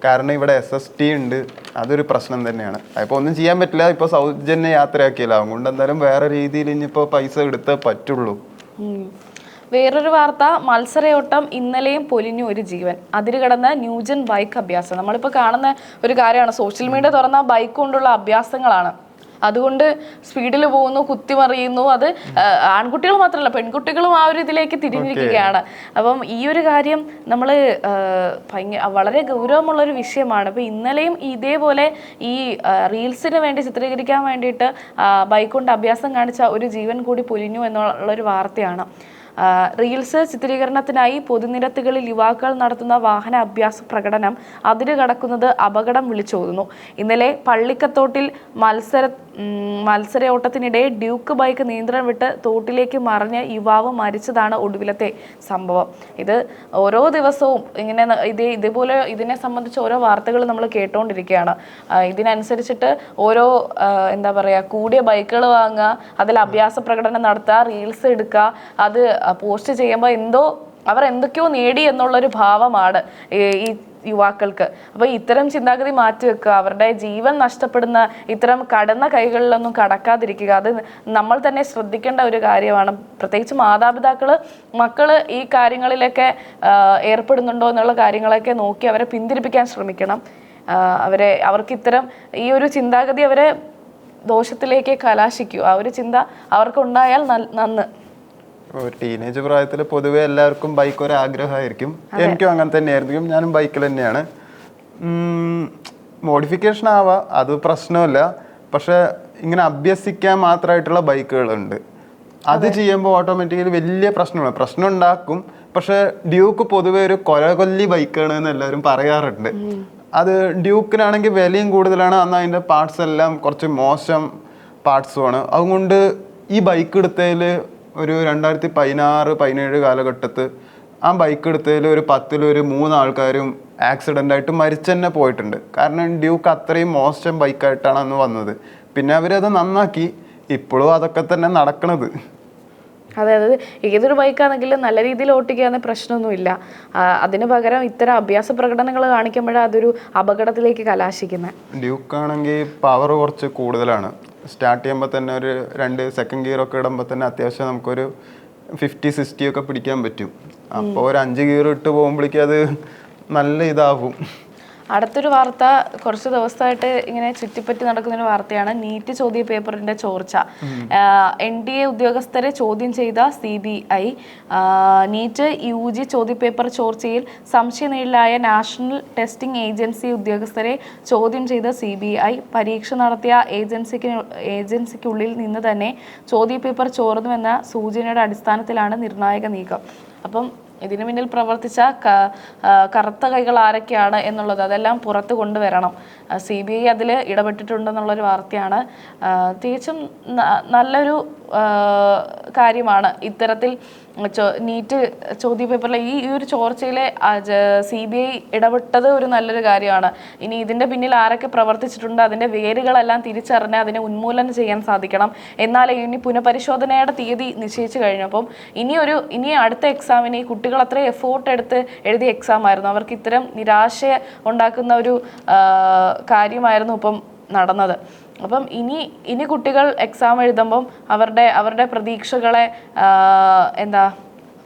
കാരണം ഇവിടെ SST ഉണ്ട്. അതൊരു പ്രശ്നം തന്നെയാണ്. അപ്പോൾ ഒന്നും ചെയ്യാൻ പറ്റില്ല. ഇപ്പോൾ സൗജന്യ യാത്രയാക്കിയില്ല. അതുകൊണ്ട് എന്തായാലും വേറെ രീതിയിൽ ഇനിയിപ്പോൾ പൈസ എടുത്തേ പറ്റുള്ളൂ. വേറൊരു വാർത്ത, മത്സരയോട്ടം ഇന്നലെയും പൊലിഞ്ഞു ഒരു ജീവൻ. അതിരുകടന്ന് ന്യൂജൻ ബൈക്ക് അഭ്യാസം. നമ്മളിപ്പോൾ കാണുന്ന ഒരു കാര്യമാണ്. സോഷ്യൽ മീഡിയ തുറന്ന ബൈക്ക് കൊണ്ടുള്ള അഭ്യാസങ്ങളാണ്. അതുകൊണ്ട് സ്പീഡിൽ പോകുന്നു, കുത്തിമറിയുന്നു. അത് ആൺകുട്ടികൾ മാത്രമല്ല, പെൺകുട്ടികളും ആ ഒരു ഇതിലേക്ക് തിരിഞ്ഞിരിക്കുകയാണ്. അപ്പം ഈ ഒരു കാര്യം നമ്മൾ വളരെ ഗൗരവമുള്ളൊരു വിഷയമാണ്. അപ്പോൾ ഇന്നലെയും ഇതേപോലെ ഈ റീൽസിന് വേണ്ടി ചിത്രീകരിക്കാൻ വേണ്ടിയിട്ട് ബൈക്ക് കൊണ്ട് അഭ്യാസം കാണിച്ച ഒരു ജീവൻ കൂടി പൊലിഞ്ഞു എന്നുള്ളൊരു വാർത്തയാണ്. റീൽസ് ചിത്രീകരണത്തിനായി പൊതുനിരത്തുകളിൽ യുവാക്കൾ നടത്തുന്ന വാഹന അഭ്യാസ പ്രകടനം അതിര് കടക്കുന്നത് അപകടം വിളിച്ചോതുന്നു. ഇന്നലെ പള്ളിക്കത്തോട്ടിൽ മത്സരയോട്ടത്തിനിടെ ഡ്യൂക്ക് ബൈക്ക് നിയന്ത്രണം വിട്ട് തോട്ടിലേക്ക് മറിഞ്ഞ് യുവാവ് മരിച്ചതാണ് ഒടുവിലത്തെ സംഭവം. ഇത് ഓരോ ദിവസവും ഇങ്ങനെ ഇതേപോലെ ഇതിനെ സംബന്ധിച്ച് ഓരോ വാർത്തകൾ നമ്മൾ കേട്ടുകൊണ്ടിരിക്കുകയാണ്. ഇതിനനുസരിച്ചിട്ട് ഓരോ എന്താ പറയുക, കൂടിയ ബൈക്കുകൾ വാങ്ങുക, അതിൽ അഭ്യാസ പ്രകടനം നടത്തുക, റീൽസ് എടുക്കുക, അത് പോസ്റ്റ് ചെയ്യുമ്പോൾ അവർ എന്തൊക്കെയോ നേടി എന്നുള്ളൊരു ഭാവമാണ് ഈ യുവാക്കൾക്ക്. അപ്പോൾ ഇത്തരം ചിന്താഗതി മാറ്റിവെക്കുക. അവരുടെ ജീവൻ നഷ്ടപ്പെടുന്ന ഇത്തരം കടന്ന കൈകളിലൊന്നും കടക്കാതിരിക്കുക. അത് നമ്മൾ തന്നെ ശ്രദ്ധിക്കേണ്ട ഒരു കാര്യമാണ്. പ്രത്യേകിച്ച് മാതാപിതാക്കൾ മക്കൾ ഈ കാര്യങ്ങളിലൊക്കെ ഏർപ്പെടുന്നുണ്ടോ എന്നുള്ള കാര്യങ്ങളൊക്കെ നോക്കി അവരെ പിന്തിരിപ്പിക്കാൻ ശ്രമിക്കണം. അവർക്ക് ഇത്തരം ഈ ഒരു ചിന്താഗതി അവരെ ദോഷത്തിലേക്ക് കലാശിക്കൂ. ആ ഒരു ചിന്ത അവർക്കുണ്ടായാൽ നന്ന്. ടീനേജ് പ്രായത്തിൽ പൊതുവെ എല്ലാവർക്കും ബൈക്ക് ഒരു ആഗ്രഹമായിരിക്കും. എനിക്കും അങ്ങനെ തന്നെയായിരിക്കും. ഞാനും ബൈക്കിൽ തന്നെയാണ്. മോഡിഫിക്കേഷൻ ആവാം, അത് പ്രശ്നമില്ല. പക്ഷെ ഇങ്ങനെ അഭ്യസിക്കാൻ മാത്രമായിട്ടുള്ള ബൈക്കുകളുണ്ട്. അത് ചെയ്യുമ്പോൾ ഓട്ടോമാറ്റിക്കലി വലിയ പ്രശ്നം ഉണ്ടാക്കും. പക്ഷെ ഡ്യൂക്ക് പൊതുവെ ഒരു കൊലകൊല്ലി ബൈക്കാണ് എന്ന് എല്ലാവരും പറയാറുണ്ട്. അത് ഡ്യൂക്കിനാണെങ്കിൽ വിലയും കൂടുതലാണ്. എന്നാൽ അതിൻ്റെ പാർട്സ് എല്ലാം കുറച്ച് മോശം പാർട്സുമാണ്. അതുകൊണ്ട് ഈ ബൈക്ക് എടുത്തതിൽ ഒരു 2016-17 കാലഘട്ടത്ത് ആ ബൈക്ക് എടുത്തതിൽ ഒരു 10-ൽ 3 ആൾക്കാരും ആക്സിഡൻ്റായിട്ട് മരിച്ചു തന്നെ പോയിട്ടുണ്ട്. കാരണം ഡ്യൂക്ക് അത്രയും മോശം ബൈക്കായിട്ടാണ് അന്ന് വന്നത്. പിന്നെ അവരത് നന്നാക്കി. ഇപ്പോഴും അതൊക്കെ തന്നെ നടക്കണത്. അതായത് ഏതൊരു ബൈക്കാണെങ്കിലും നല്ല രീതിയിൽ ഓട്ടിക്കുകയാണെങ്കിൽ പ്രശ്നമൊന്നുമില്ല. അതിന് പകരം ഇത്തരം അഭ്യാസ പ്രകടനങ്ങൾ കാണിക്കുമ്പോഴാണ് അതൊരു അപകടത്തിലേക്ക് കലാശിക്കുന്നത്. ഡ്യൂക്ക് ആണെങ്കിൽ പവർ കുറച്ച് കൂടുതലാണ്. സ്റ്റാർട്ട് ചെയ്യുമ്പോൾ തന്നെ ഒരു 2 സെക്കൻഡ് ഗിയറൊക്കെ ഇടുമ്പോൾ തന്നെ അത്യാവശ്യം നമുക്കൊരു 50-60 ഒക്കെ പിടിക്കാൻ പറ്റും. അപ്പോൾ ഒരു 5 ഗിയർ ഇട്ട് പോകുമ്പോഴേക്കും അത് നല്ല ഇതാവും. അടുത്തൊരു വാർത്ത, കുറച്ച് ദിവസമായിട്ട് ഇങ്ങനെ ചുറ്റിപ്പറ്റി നടക്കുന്നൊരു വാർത്തയാണ്. നീറ്റ് ചോദ്യ പേപ്പറിന്റെ ചോർച്ച. NDA ഉദ്യോഗസ്ഥരെ ചോദ്യം ചെയ്ത CBI. നീറ്റ് UG ചോദ്യപേപ്പർ ചോർച്ചയിൽ സംശയനിഴലായ നാഷണൽ ടെസ്റ്റിംഗ് ഏജൻസി ഉദ്യോഗസ്ഥരെ ചോദ്യം ചെയ്ത CBI പരീക്ഷ നടത്തിയ ഏജൻസിക്കുള്ളിൽ നിന്ന് തന്നെ ചോദ്യപേപ്പർ ചോർന്നുവെന്ന സൂചനയുടെ അടിസ്ഥാനത്തിലാണ് നിർണായക നീക്കം. അപ്പം ഇതിനു പിന്നിൽ പ്രവർത്തിച്ച കറുത്ത കൈകൾ ആരൊക്കെയാണ് എന്നുള്ളത് അതെല്ലാം പുറത്ത് കൊണ്ടുവരണം. CBI അതിൽ ഇടപെട്ടിട്ടുണ്ടെന്നുള്ളൊരു വാർത്തയാണ്. തികച്ചും നല്ലൊരു കാര്യമാണ് ഇത്തരത്തിൽ നീറ്റ് ചോദ്യപേപ്പറിലെ ഈ ഒരു ചോർച്ചയിലെ CBI ഇടപെട്ടത് ഒരു നല്ലൊരു കാര്യമാണ്. ഇനി ഇതിൻ്റെ പിന്നിൽ ആരൊക്കെ പ്രവർത്തിച്ചിട്ടുണ്ട് അതിൻ്റെ വേരുകളെല്ലാം തിരിച്ചറിഞ്ഞ് അതിനെ ഉന്മൂലനം ചെയ്യാൻ സാധിക്കണം. എന്നാലേ ഇനി പുനഃപരിശോധനയുടെ തീയതി നിശ്ചയിച്ചു കഴിഞ്ഞു. അപ്പം ഇനി അടുത്ത എക്സാമിന് ഈ കുട്ടികൾ അത്രയും എഫോർട്ട് എടുത്ത് എഴുതിയ എക്സാം ആയിരുന്നു. അവർക്ക് ഇത്തരം നിരാശ ഉണ്ടാക്കുന്ന ഒരു കാര്യമായിരുന്നു ഇപ്പം നടന്നത്. അപ്പം ഇനി കുട്ടികൾ എക്സാം എഴുതുമ്പം അവരുടെ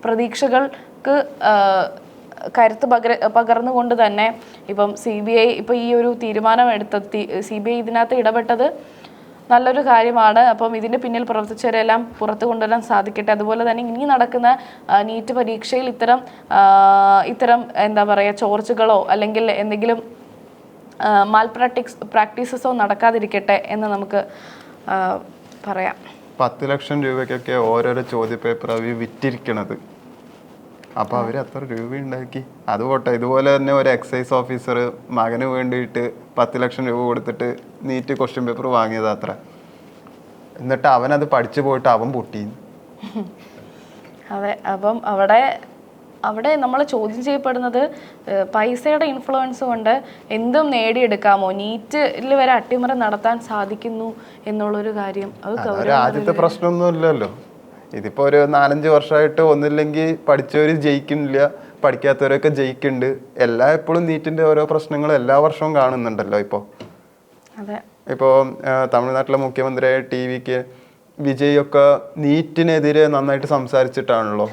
പ്രതീക്ഷകൾക്ക് കരുത്ത് പകർന്നുകൊണ്ട് തന്നെ ഇപ്പം CBI ഇപ്പം ഈ ഒരു തീരുമാനം CBI ഇതിനകത്ത് ഇടപെട്ടത് നല്ലൊരു കാര്യമാണ്. അപ്പം ഇതിൻ്റെ പിന്നിൽ പ്രവർത്തിച്ചവരെല്ലാം പുറത്തു കൊണ്ടുവരാൻ സാധിക്കട്ടെ. അതുപോലെ തന്നെ ഇനി നടക്കുന്ന നീറ്റ് പരീക്ഷയിൽ ഇത്തരം എന്താ പറയുക ചോർച്ചകളോ അല്ലെങ്കിൽ എന്തെങ്കിലും പ്രാക്ടീസസോ നടക്കാതിരിക്കട്ടെ എന്ന് നമുക്ക് പറയാം. 10 ലക്ഷം രൂപയ്ക്കൊക്കെ ഓരോരോ ചോദ്യപേപ്പർ അവർ വിറ്റിരിക്കണത്. അപ്പോൾ അവർ എത്ര രൂപ ഉണ്ടാക്കി? അത് പോട്ടെ, ഇതുപോലെ തന്നെ ഒരു എക്സൈസ് ഓഫീസർ മകന് വേണ്ടിയിട്ട് 10 ലക്ഷം രൂപ കൊടുത്തിട്ട് നീറ്റ് ക്വസ്റ്റ്യൻ പേപ്പർ വാങ്ങിയതാത്ര. എന്നിട്ട് അവനത് പഠിച്ചു പോയിട്ട് അവൻ പൊട്ടി. അതെ, അപ്പം അവിടെ നമ്മൾ ചോദ്യം ചെയ്യപ്പെടുന്നത് പൈസയുടെ ഇൻഫ്ലുവൻസ് കൊണ്ട് എന്തും നേടിയെടുക്കാമോ, നീറ്റിൽ വരെ അട്ടിമറി നടത്താൻ സാധിക്കുന്നു എന്നുള്ളൊരു കാര്യം. അത് ആദ്യത്തെ പ്രശ്നമൊന്നുമില്ലല്ലോ. ഇതിപ്പോ ഒരു 4-5 വർഷമായിട്ട് ഒന്നില്ലെങ്കിൽ പഠിച്ചവർ ജയിക്കുന്നില്ല, പഠിക്കാത്തവരൊക്കെ ജയിക്കുന്നുണ്ട്. എപ്പോഴും നീറ്റിന്റെ ഓരോ പ്രശ്നങ്ങൾ എല്ലാ വർഷവും കാണുന്നുണ്ടല്ലോ. ഇപ്പോൾ തമിഴ്നാട്ടിലെ മുഖ്യമന്ത്രിയായ TVK വിജയ് ഒക്കെ നീറ്റിനെതിരെ നന്നായിട്ട് സംസാരിച്ചിട്ടാണല്ലോ.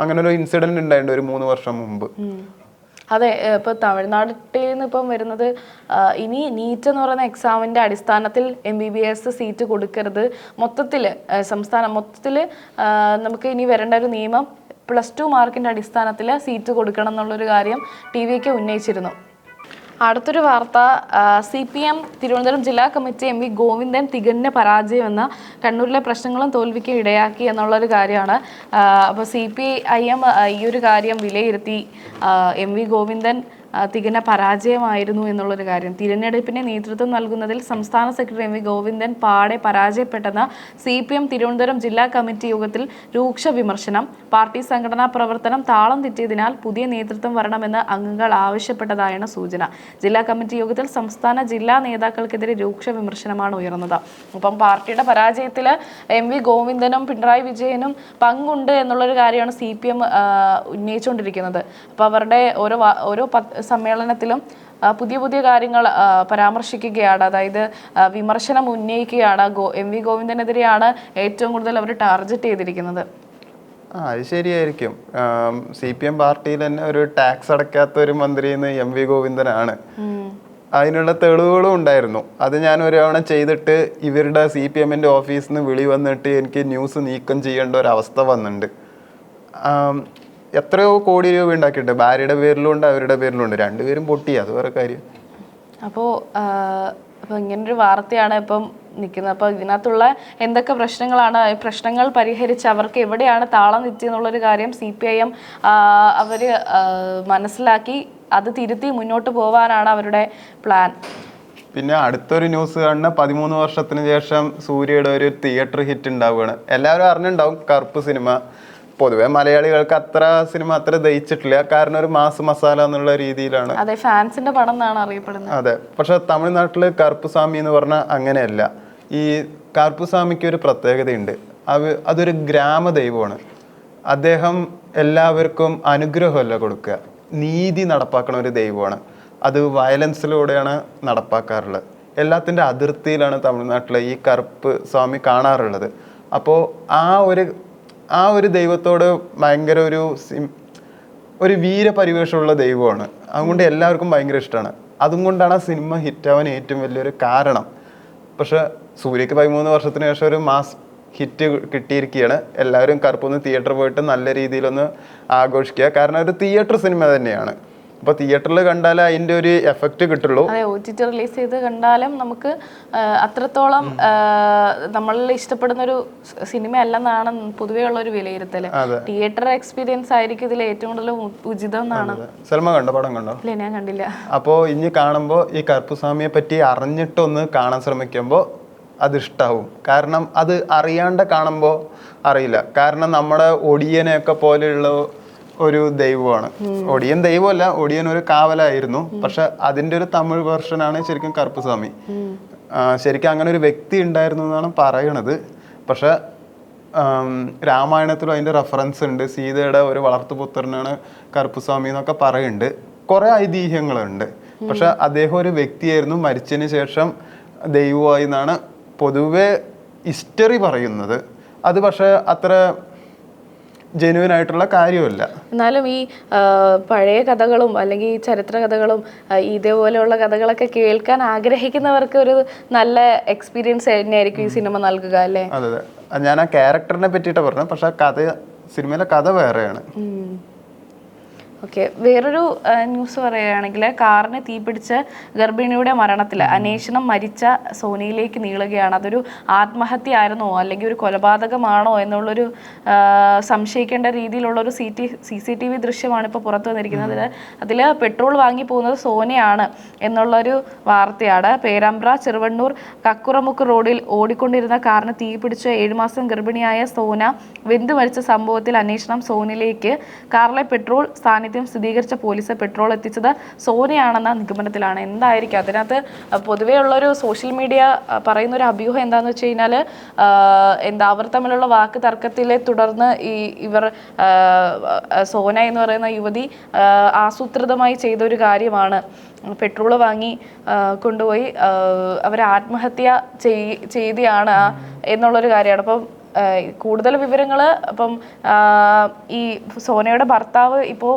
അങ്ങനെ ഒരു ഇൻസിഡന്റ് ഉണ്ടായിട്ടുണ്ട് ഒരു 3 വർഷം മുമ്പ്. അതെ, ഇപ്പൊ തമിഴ്നാട്ടിൽ നിന്ന് ഇപ്പം വരുന്നത് ഇനി നീറ്റ് എന്ന് പറയുന്ന എക്സാമിന്റെ അടിസ്ഥാനത്തിൽ MBBS സീറ്റ് കൊടുക്കരുത്, സംസ്ഥാനം മൊത്തത്തിൽ നമുക്ക് ഇനി വരേണ്ട ഒരു നിയമം +2 മാർക്കിന്റെ അടിസ്ഥാനത്തിൽ സീറ്റ് കൊടുക്കണം എന്നുള്ളൊരു കാര്യം TVK ഉന്നയിച്ചിരുന്നു. അടുത്തൊരു വാർത്ത, CPM തിരുവനന്തപുരം ജില്ലാ കമ്മിറ്റി MV ഗോവിന്ദൻ തികഞ്ഞ പരാജയമെന്ന് കണ്ണൂരിലെ പ്രശ്നങ്ങളും തോൽവിക്ക് ഇടയാക്കി എന്നുള്ളൊരു കാര്യമാണ്. അപ്പോൾ CPIM ഈ ഒരു കാര്യം വിലയിരുത്തി. MV ഗോവിന്ദൻ തികഞ്ഞ പരാജയമായിരുന്നു എന്നുള്ളൊരു കാര്യം. തിരഞ്ഞെടുപ്പിന് നേതൃത്വം നൽകുന്നതിൽ സംസ്ഥാന സെക്രട്ടറി MV ഗോവിന്ദൻ പാടെ പരാജയപ്പെട്ടെന്ന CPM തിരുവനന്തപുരം ജില്ലാ കമ്മിറ്റി യോഗത്തിൽ രൂക്ഷ വിമർശനം. പാർട്ടി സംഘടനാ പ്രവർത്തനം താളം തെറ്റിയതിനാൽ പുതിയ നേതൃത്വം വരണമെന്ന് അംഗങ്ങൾ ആവശ്യപ്പെട്ടതായാണ് സൂചന. ജില്ലാ കമ്മിറ്റി യോഗത്തിൽ സംസ്ഥാന ജില്ലാ നേതാക്കൾക്കെതിരെ രൂക്ഷ വിമർശനമാണ് ഉയർന്നത്. അപ്പം പാർട്ടിയുടെ പരാജയത്തിൽ MV ഗോവിന്ദനും പിണറായി വിജയനും പങ്കുണ്ട് എന്നുള്ളൊരു കാര്യമാണ് CPM ഉന്നയിച്ചുകൊണ്ടിരിക്കുന്നത്. അപ്പോൾ അവരുടെ ഓരോ സമ്മേളനത്തിലും പുതിയ കാര്യങ്ങൾ പരാമർശിക്കുകയാണ്. അതായത് വിമർശനം ഉന്നയിക്കുകയാണ്. MV ഗോവിന്ദനെതിരെയാണ് ഏറ്റവും കൂടുതൽ അവർ ടാർഗറ്റ് ചെയ്തിരിക്കുന്നത്. അത് ശരിയായിരിക്കും. CPM പാർട്ടിയിൽ തന്നെ ഒരു ടാക്സ് അടയ്ക്കാത്ത ഒരു മന്ത്രി MV ഗോവിന്ദനാണ്. അതിനുള്ള തെളിവുകളും ഉണ്ടായിരുന്നു. അത് ഞാൻ ഒരു തവണ ചെയ്തിട്ട് ഇവരുടെ CPMന്റെ ഓഫീസിൽ നിന്ന് വിളി വന്നിട്ട് എനിക്ക് ന്യൂസ് നീക്കം ചെയ്യേണ്ട ഒരു അവസ്ഥ വന്നിട്ടുണ്ട്. എത്രയോ കോടി രൂപ ഉണ്ടാക്കിയിട്ടുണ്ട്. ഭാര്യയുടെ പേരിലുണ്ട്, അവരുടെ പേരിലുണ്ട്. രണ്ടുപേരും പൊട്ടി, അത് വേറെ കാര്യം. അപ്പോൾ ഇങ്ങനൊരു വാർത്തയാണ് ഇപ്പം നിൽക്കുന്നത്. അപ്പോൾ ഇതിനകത്തുള്ള എന്തൊക്കെ പ്രശ്നങ്ങളാണ്, പ്രശ്നങ്ങൾ പരിഹരിച്ച് അവർക്ക് എവിടെയാണ് താളം തെറ്റിയെന്നുള്ളൊരു കാര്യം CPIM അവർ മനസ്സിലാക്കി അത് തിരുത്തി മുന്നോട്ട് പോകാനാണ് അവരുടെ പ്ലാൻ. പിന്നെ അടുത്തൊരു ന്യൂസ് കാണുന്ന 13 വർഷത്തിന് ശേഷം സൂര്യയുടെ ഒരു തിയേറ്റർ ഹിറ്റ് ഉണ്ടാവുകയാണ്. എല്ലാവരും അറിഞ്ഞിട്ടുണ്ടാവും കറുപ്പ് സിനിമ. പൊതുവെ മലയാളികൾക്ക് സിനിമ അത്ര ദഹിച്ചിട്ടില്ല. കാരണം ഒരു മാസ് മസാല എന്നുള്ള രീതിയിലാണ്. അതെ, ഫാൻസിന്റെ പടം എന്നാണ് അറിയപ്പെടുന്നത്. അതെ, പക്ഷെ തമിഴ്നാട്ടില് കറുപ്പുസ്വാമി എന്ന് പറഞ്ഞാൽ അങ്ങനെയല്ല. ഈ കറുപ്പുസ്വാമിക്ക് ഒരു പ്രത്യേകതയുണ്ട്. അതൊരു ഗ്രാമദൈവമാണ്. അദ്ദേഹം എല്ലാവർക്കും അനുഗ്രഹമല്ല കൊടുക്കുക, നീതി നടപ്പാക്കണ ഒരു ദൈവമാണ്. അത് വയലൻസിലൂടെയാണ് നടപ്പാക്കാറുള്ളത്. എല്ലാത്തിൻ്റെ അതിർത്തിയിലാണ് തമിഴ്നാട്ടിലെ ഈ കറുപ്പ് സ്വാമി കാണാറുള്ളത്. അപ്പോൾ ആ ഒരു ദൈവത്തോട് ഭയങ്കര ഒരു വീരപരിവേഷമുള്ള ദൈവമാണ്. അതുകൊണ്ട് എല്ലാവർക്കും ഭയങ്കര ഇഷ്ടമാണ്. അതുകൊണ്ടാണ് ആ സിനിമ ഹിറ്റാവാൻ ഏറ്റവും വലിയൊരു കാരണം. പക്ഷെ സൂര്യക്ക് 13 വർഷത്തിന് ശേഷം ഒരു മാസ് ഹിറ്റ് കിട്ടിയിരിക്കുകയാണ്. എല്ലാവരും കറുപ്പൊന്ന് തിയേറ്ററിൽ പോയിട്ട് നല്ല രീതിയിലൊന്ന് ആഘോഷിക്കുക. കാരണം ഒരു തിയേറ്റർ സിനിമ തന്നെയാണ്. അപ്പോൾ തിയേറ്ററിൽ കണ്ടാലേ അതിൻ്റെ ഒരു എഫക്റ്റ് കിട്ടുള്ളൂ. അതെ, OTT റിലീസ് ചെയ്ത് കണ്ടാലും നമുക്ക് അത്രത്തോളം നമ്മളിൽ ഇഷ്ടപ്പെടുന്ന ഒരു സിനിമ അല്ലെന്നാണ് പൊതുവേ ഉള്ള ഒരു വിലയിരുത്തൽ. തിയേറ്റർ എക്സ്പീരിയൻസ് ആയിരിക്കും ഇതിൽ ഏറ്റവും കൂടുതൽ ഉചിതം എന്നാണ്. സൽമ കണ്ടോ, പടം കണ്ടോ? ഇല്ല, ഞാൻ കണ്ടില്ല. അപ്പോൾ ഇനി കാണുമ്പോൾ ഈ കറുപ്പുസ്വാമിയെ പറ്റി അറിഞ്ഞിട്ടൊന്ന് കാണാൻ ശ്രമിക്കുമ്പോൾ അതിഷ്ടാവും. കാരണം അത് അറിയാണ്ട് കാണുമ്പോൾ അറിയില്ല. കാരണം നമ്മുടെ ഒടിയനെയൊക്കെ പോലെയുള്ള ഒരു ദൈവമാണ്. ഒടിയൻ ദൈവമല്ല, ഒടിയൻ ഒരു കാവലായിരുന്നു. പക്ഷെ അതിൻ്റെ ഒരു തമിഴ് വെർഷനാണ് ശരിക്കും കറുപ്പുസ്വാമി. ശരിക്കും അങ്ങനെ ഒരു വ്യക്തി ഉണ്ടായിരുന്നു എന്നാണ് പറയണത്. പക്ഷെ രാമായണത്തിലും അതിൻ്റെ റെഫറൻസ് ഉണ്ട്. സീതയുടെ ഒരു വളർത്തുപുത്രനാണ് കറുപ്പുസ്വാമി എന്നൊക്കെ പറയുന്നുണ്ട്. കുറേ ഐതിഹ്യങ്ങളുണ്ട്. പക്ഷെ അദ്ദേഹം ഒരു വ്യക്തിയായിരുന്നു, മരിച്ചതിന് ശേഷം ദൈവമായി എന്നാണ് പൊതുവെ ഹിസ്റ്ററി പറയുന്നത്. അത് പക്ഷെ അത്ര ജെന്യുവൻ ആയിട്ടുള്ള കാര്യമല്ല. എന്നാലും ഈ പഴയ കഥകളും അല്ലെങ്കിൽ ഈ ചരിത്ര കഥകളും ഇതേപോലെയുള്ള കഥകളൊക്കെ കേൾക്കാൻ ആഗ്രഹിക്കുന്നവർക്ക് ഒരു നല്ല എക്സ്പീരിയൻസ് തന്നെയായിരിക്കും ഈ സിനിമ നൽകുക, അല്ലേ? അതെ അതെ, ഞാൻ ആ ക്യാരക്ടറിനെ പറ്റിയിട്ടാണ് പറഞ്ഞത്. പക്ഷെ സിനിമയിലെ കഥ വേറെയാണ്. ഓക്കെ, വേറൊരു ന്യൂസ് പറയുകയാണെങ്കിൽ കാറിന് തീപിടിച്ച് ഗർഭിണിയുടെ മരണത്തിൽ അന്വേഷണം മരിച്ച സോനയിലേക്ക് നീളുകയാണ്. അതൊരു ആത്മഹത്യ ആയിരുന്നോ അല്ലെങ്കിൽ ഒരു കൊലപാതകമാണോ എന്നുള്ളൊരു സംശയിക്കേണ്ട രീതിയിലുള്ളൊരു CCTV ദൃശ്യമാണ് ഇപ്പോൾ പുറത്തു വന്നിരിക്കുന്നത്. അതിൽ പെട്രോൾ വാങ്ങി പോകുന്നത് സോനയാണ് എന്നുള്ളൊരു വാർത്തയാണ്. പേരാമ്പ്ര ചെറുവണ്ണൂർ കക്കുറമുക്ക് റോഡിൽ ഓടിക്കൊണ്ടിരുന്ന കാറിന് തീപിടിച്ച് 7 മാസം ഗർഭിണിയായ സോന വെന്തു മരിച്ച സംഭവത്തിൽ അന്വേഷണം സോനയിലേക്ക്. കാറിലെ പെട്രോൾ സാന്നിധ്യം സ്ഥിരീകരിച്ച പോലീസ് പെട്രോൾ എത്തിച്ചത് സോനയാണെന്ന നിഗമനത്തിലാണ്. എന്തായിരിക്കും അതിനകത്ത് പൊതുവേ ഉള്ളൊരു സോഷ്യൽ മീഡിയ പറയുന്ന ഒരു അഭ്യൂഹം എന്താന്ന് വെച്ച് കഴിഞ്ഞാൽ അവർ തമ്മിലുള്ള വാക്ക് തർക്കത്തിലെ തുടർന്ന് ഇവർ സോന എന്ന് പറയുന്ന യുവതി ആസൂത്രിതമായി ചെയ്ത ഒരു കാര്യമാണ്. പെട്രോൾ വാങ്ങി കൊണ്ടുപോയി അവർ ആത്മഹത്യ ചെയ്തിയാണ് എന്നുള്ളൊരു കാര്യമാണ്. അപ്പം കൂടുതൽ വിവരങ്ങൾ അപ്പം ഈ സോനയുടെ ഭർത്താവ് ഇപ്പോൾ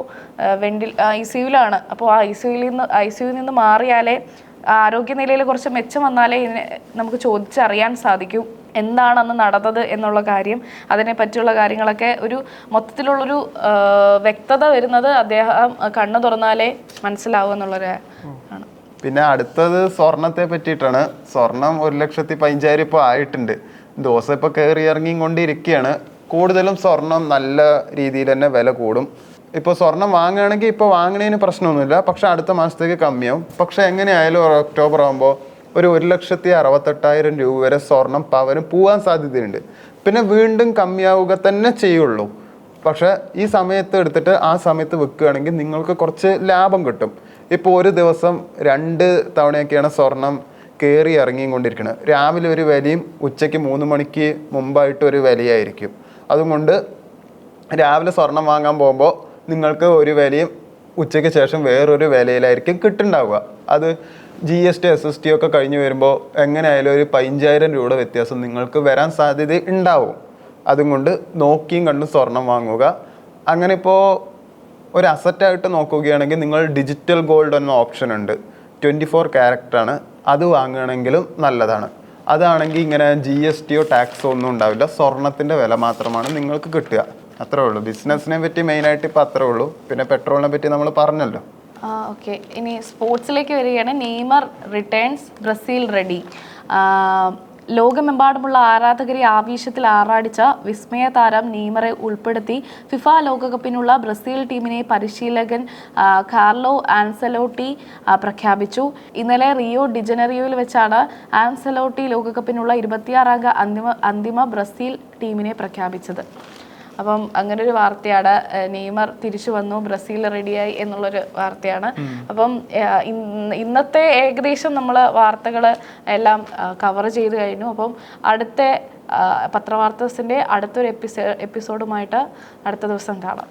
ICUവിലാണ്. അപ്പോൾ ആ ICUവിൽ നിന്ന് മാറിയാലേ ആരോഗ്യനിലയിൽ കുറച്ച് മെച്ചം വന്നാലേ ഇതിനെ നമുക്ക് ചോദിച്ചറിയാൻ സാധിക്കും എന്താണ് അന്ന് നടന്നത് എന്നുള്ള കാര്യം. അതിനെ പറ്റിയുള്ള കാര്യങ്ങളൊക്കെ ഒരു മൊത്തത്തിലുള്ളൊരു വ്യക്തത വരുന്നത് അദ്ദേഹം കണ്ണു തുറന്നാലേ മനസ്സിലാവും എന്നുള്ളൊരു ആണ്. പിന്നെ അടുത്തത് സ്വർണത്തെ പറ്റിയിട്ടാണ്. സ്വർണം 1,15,000 ഇപ്പോൾ ആയിട്ടുണ്ട്. ദിവസം ഇപ്പോൾ കയറി ഇറങ്ങിക്കൊണ്ടിരിക്കുകയാണ്. കൂടുതലും സ്വർണം നല്ല രീതിയിൽ തന്നെ വില കൂടും. ഇപ്പോൾ സ്വർണം വാങ്ങുകയാണെങ്കിൽ ഇപ്പോൾ വാങ്ങുന്നതിന് പ്രശ്നമൊന്നുമില്ല. പക്ഷെ അടുത്ത മാസത്തേക്ക് കമ്മിയാവും. പക്ഷെ എങ്ങനെയായാലും ഒക്ടോബർ ആകുമ്പോൾ ഒരു 1,68,000 രൂപ വരെ സ്വർണം പവന് പോകാൻ സാധ്യതയുണ്ട്. പിന്നെ വീണ്ടും കമ്മിയാവുക തന്നെ ചെയ്യുള്ളൂ. പക്ഷെ ഈ സമയത്ത് എടുത്തിട്ട് ആ സമയത്ത് വിൽക്കുകയാണെങ്കിൽ നിങ്ങൾക്ക് കുറച്ച് ലാഭം കിട്ടും. ഇപ്പോൾ ഒരു ദിവസം 2 തവണയൊക്കെയാണ് സ്വർണം കയറി ഇറങ്ങിക്കൊണ്ടിരിക്കുന്നത്. രാവിലെ ഒരു വിലയും ഉച്ചയ്ക്ക് 3 മണിക്ക് മുമ്പായിട്ട് ഒരു വിലയായിരിക്കും. അതുകൊണ്ട് രാവിലെ സ്വർണം വാങ്ങാൻ പോകുമ്പോൾ നിങ്ങൾക്ക് ഒരു വിലയും ഉച്ചയ്ക്ക് ശേഷം വേറൊരു വിലയിലായിരിക്കും കിട്ടുന്നുണ്ടാവുക. അത് GST SST ഒക്കെ കഴിഞ്ഞ് വരുമ്പോൾ എങ്ങനെയായാലും ഒരു 15,000 രൂപയുടെ വ്യത്യാസം നിങ്ങൾക്ക് വരാൻ സാധ്യത ഉണ്ടാവും. അതുകൊണ്ട് നോക്കിയും കണ്ടും സ്വർണം വാങ്ങുക. അങ്ങനെ ഇപ്പോൾ ഒരു അസറ്റായിട്ട് നോക്കുകയാണെങ്കിൽ നിങ്ങൾ ഡിജിറ്റൽ ഗോൾഡ് എന്ന ഓപ്ഷൻ ഉണ്ട്. 24 ക്യാരറ്റാണ്. അത് വാങ്ങുകയാണെങ്കിലും നല്ലതാണ്. അതാണെങ്കിൽ ഇങ്ങനെ GST ടാക്സോ ഒന്നും ഉണ്ടാവില്ല. സ്വർണത്തിൻ്റെ വില മാത്രമാണ് നിങ്ങൾക്ക് കിട്ടുക. അത്രേ ഉള്ളൂ. ബിസിനസ്സിനെ പറ്റി മെയിനായിട്ട് ഇപ്പോൾ അത്രേ ഉള്ളൂ. പിന്നെ പെട്രോളിനെ പറ്റി നമ്മൾ പറഞ്ഞല്ലോ. ഓക്കെ, ഇനി സ്പോർട്സിലേക്ക് വരികയാണ്. Neymar returns, Brazil ready. ലോകമെമ്പാടുമുള്ള ആരാധകരെ ആവേശത്തിൽ ആറാടിച്ച വിസ്മയ താരം നെയ്മറെ ഉൾപ്പെടുത്തി ഫിഫ ലോകകപ്പിനുള്ള ബ്രസീൽ ടീമിനെ പരിശീലകൻ കാർലോ ആൻസെലോട്ടി പ്രഖ്യാപിച്ചു. ഇന്നലെ റിയോ ഡിജനറിയോയിൽ വെച്ചാണ് ആൻസെലോട്ടി ലോകകപ്പിനുള്ള 26 അന്തിമ ബ്രസീൽ ടീമിനെ പ്രഖ്യാപിച്ചത്. അപ്പം അങ്ങനെ ഒരു വാർത്തയാണ്. നെയ്മർ തിരിച്ചു വന്നു, ബ്രസീൽ റെഡിയായി എന്നുള്ളൊരു വാർത്തയാണ്. അപ്പം ഇന്നത്തെ ഏകദേശം നമ്മൾ വാർത്തകൾ എല്ലാം കവർ ചെയ്ത് കഴിഞ്ഞു. അപ്പം അടുത്ത പത്രവാർത്തസിൻ്റെ അടുത്തൊരു എപ്പിസോഡുമായിട്ട് അടുത്ത ദിവസം കാണാം.